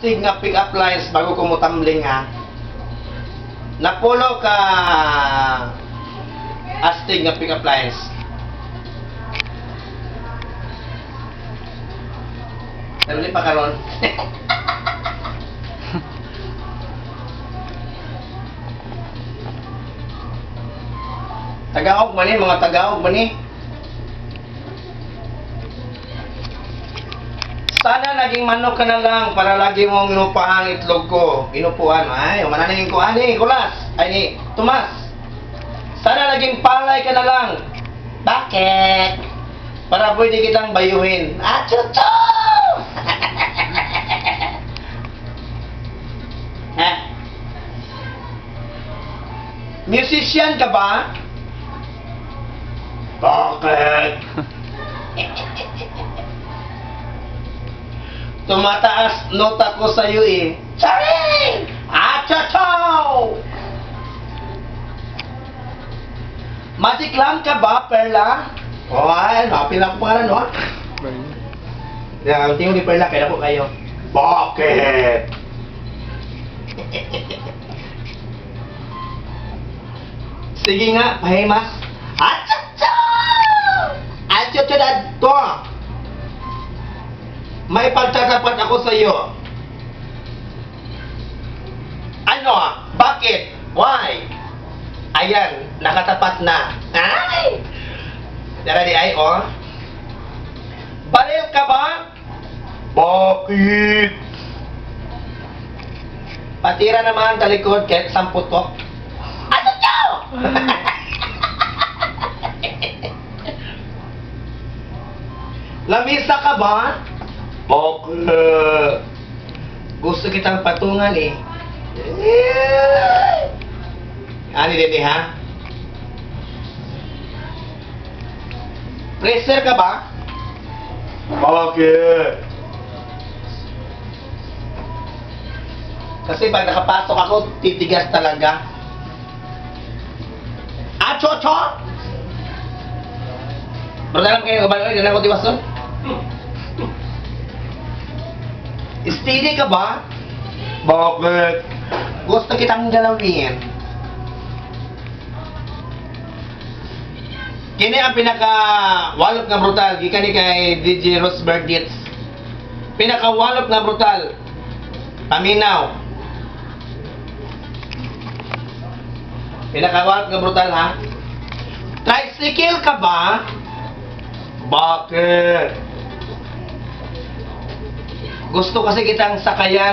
astig nga pick-up lines bago ko mo tumbling ha. Napulo ka astig nga pick-up lines. Pero di pa karon. Tagaog man mga tagaog man. Sana naging manok ka na lang para lagi mong inupahan itlog ko. Inupuan. Ay, mananingin ko. Ani, Kulas. Ay, ni, Tomas. Sana naging palay ka na lang. Bakit? Para pwede kitang bayuhin. Chucho! Musician ka ba? Bakit? Tumataas nota ko sa'yo eh. Charing! Achachaw! Magic lamp ka ba, Perla? Oh, ay, happy lang po nga no? Yeah, ang tingin ni Perla, kaya po kayo. Bakit? Sige nga, pahimas. Achachaw! Achachaw na to! May pagtatapat ako sa iyo. Ano? Bakit? Why? Ayan, nakatapat na. Ay! Dara di ay, oh. Baril ka ba? Bakit? Patira naman talikod kahit samputok. Ano to? Lamisa ka ba? Bakit? Gusto kitang patungan eh. Ani din ha? Pressure ka ba? Bakit? Kasi pag nakapasok ako, titigas talaga. Acho-cho! Berdalam kayo kabaloy, din ako tiwason? Steady ka ba? Bakit? Gusto kitang galawin. Kini ang pinaka-walop nga brutal. Gikan ni kay DJ Rosberg Dietz. Pinaka-walop nga brutal. Paminaw. Pinaka-walop nga brutal ha? Tricycle ka ba? Bakit? Gusto kasi kitang sakayan.